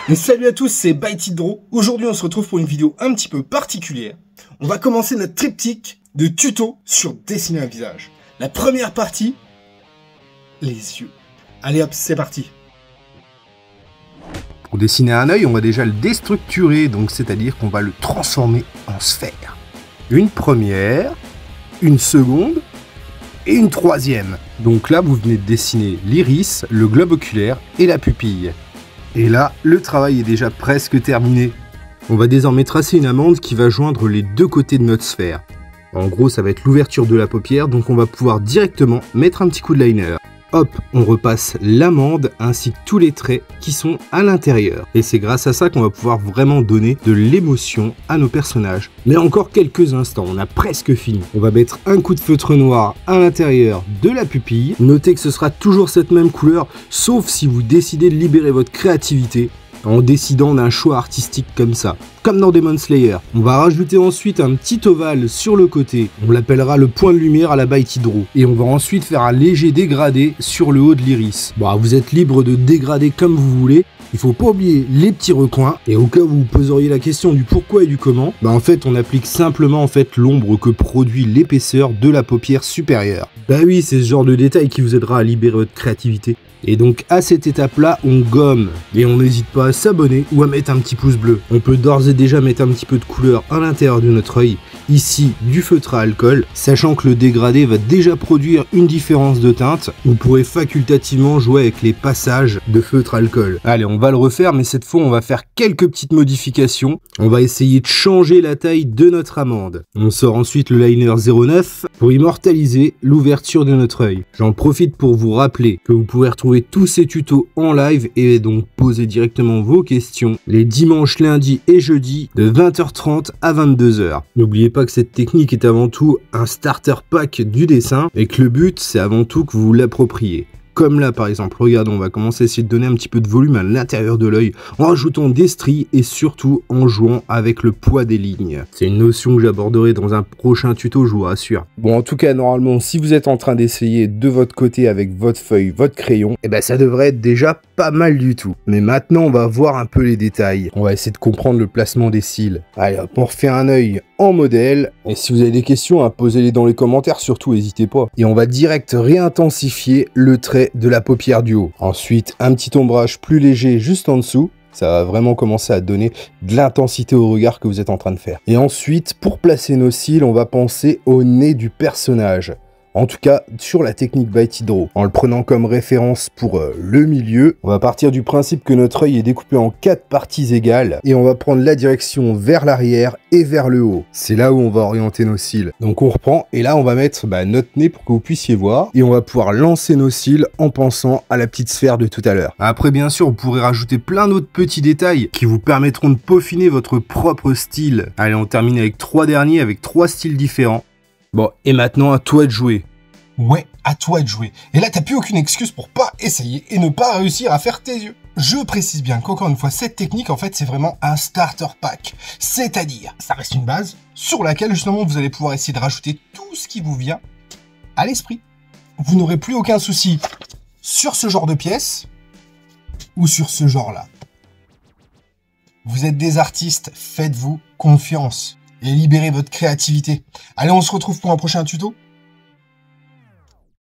Et salut à tous, c'est ByteItDraw. Aujourd'hui, on se retrouve pour une vidéo un petit peu particulière. On va commencer notre triptyque de tutos sur dessiner un visage. La première partie, les yeux. Allez hop, c'est parti. Pour dessiner un œil, on va déjà le déstructurer, donc c'est-à-dire qu'on va le transformer en sphère. Une première, une seconde et une troisième. Donc là, vous venez de dessiner l'iris, le globe oculaire et la pupille. Et là, le travail est déjà presque terminé. On va désormais tracer une amande qui va joindre les deux côtés de notre sphère. En gros, ça va être l'ouverture de la paupière, donc on va pouvoir directement mettre un petit coup de liner. Hop, on repasse l'amande ainsi que tous les traits qui sont à l'intérieur. Et c'est grâce à ça qu'on va pouvoir vraiment donner de l'émotion à nos personnages. Mais encore quelques instants, on a presque fini. On va mettre un coup de feutre noir à l'intérieur de la pupille. Notez que ce sera toujours cette même couleur, sauf si vous décidez de libérer votre créativité en décidant d'un choix artistique comme ça, comme dans Demon Slayer. On va rajouter ensuite un petit ovale sur le côté, on l'appellera le point de lumière à la ByteItDraw, et on va ensuite faire un léger dégradé sur le haut de l'iris. Bon, vous êtes libre de dégrader comme vous voulez, il faut pas oublier les petits recoins, et au cas où vous poseriez la question du pourquoi et du comment, en fait on applique simplement l'ombre que produit l'épaisseur de la paupière supérieure. Bah oui, c'est ce genre de détail qui vous aidera à libérer votre créativité. Et donc à cette étape-là, on gomme. Et on n'hésite pas à s'abonner ou à mettre un petit pouce bleu. On peut d'ores et déjà mettre un petit peu de couleur à l'intérieur de notre œil. Ici, du feutre à alcool. Sachant que le dégradé va déjà produire une différence de teinte. Vous pourrez facultativement jouer avec les passages de feutre à alcool. Allez, on va le refaire, mais cette fois, on va faire quelques petites modifications. On va essayer de changer la taille de notre amande. On sort ensuite le liner 09 pour immortaliser l'ouverture de notre œil. J'en profite pour vous rappeler que vous pouvez retrouver tous ces tutos en live et donc poser directement vos questions les dimanches, lundis et jeudis de 20h30 à 22h. N'oubliez pas que cette technique est avant tout un starter pack du dessin et que le but c'est avant tout que vous l'appropriez. Comme là par exemple, regardez, on va commencer à essayer de donner un petit peu de volume à l'intérieur de l'œil en rajoutant des stries et surtout en jouant avec le poids des lignes. C'est une notion que j'aborderai dans un prochain tuto, je vous rassure. Bon, en tout cas, normalement, si vous êtes en train d'essayer de votre côté avec votre feuille, votre crayon, et ça devrait être déjà pas mal du tout. Mais maintenant, on va voir un peu les détails. On va essayer de comprendre le placement des cils. Allez hop, on refait un œil en modèle. Et si vous avez des questions, posez-les dans les commentaires, surtout n'hésitez pas. Et on va direct réintensifier le trait de la paupière du haut. Ensuite, un petit ombrage plus léger juste en dessous. Ça va vraiment commencer à donner de l'intensité au regard que vous êtes en train de faire. Et ensuite, pour placer nos cils, on va penser au nez du personnage. En tout cas, sur la technique ByteItDraw, en le prenant comme référence pour le milieu, on va partir du principe que notre œil est découpé en 4 parties égales et on va prendre la direction vers l'arrière et vers le haut. C'est là où on va orienter nos cils. Donc on reprend et là on va mettre notre nez pour que vous puissiez voir et on va pouvoir lancer nos cils en pensant à la petite sphère de tout à l'heure. Après bien sûr, vous pourrez rajouter plein d'autres petits détails qui vous permettront de peaufiner votre propre style. Allez, on termine avec 3 derniers avec 3 styles différents. Bon, et maintenant à toi de jouer. Ouais, à toi de jouer. Et là, t'as plus aucune excuse pour pas essayer et ne pas réussir à faire tes yeux. Je précise bien qu'encore une fois, cette technique, en fait, c'est vraiment un starter pack. C'est-à-dire, ça reste une base sur laquelle, justement, vous allez pouvoir essayer de rajouter tout ce qui vous vient à l'esprit. Vous n'aurez plus aucun souci sur ce genre de pièce ou sur ce genre-là. Vous êtes des artistes, faites-vous confiance et libérez votre créativité. Allez, on se retrouve pour un prochain tuto.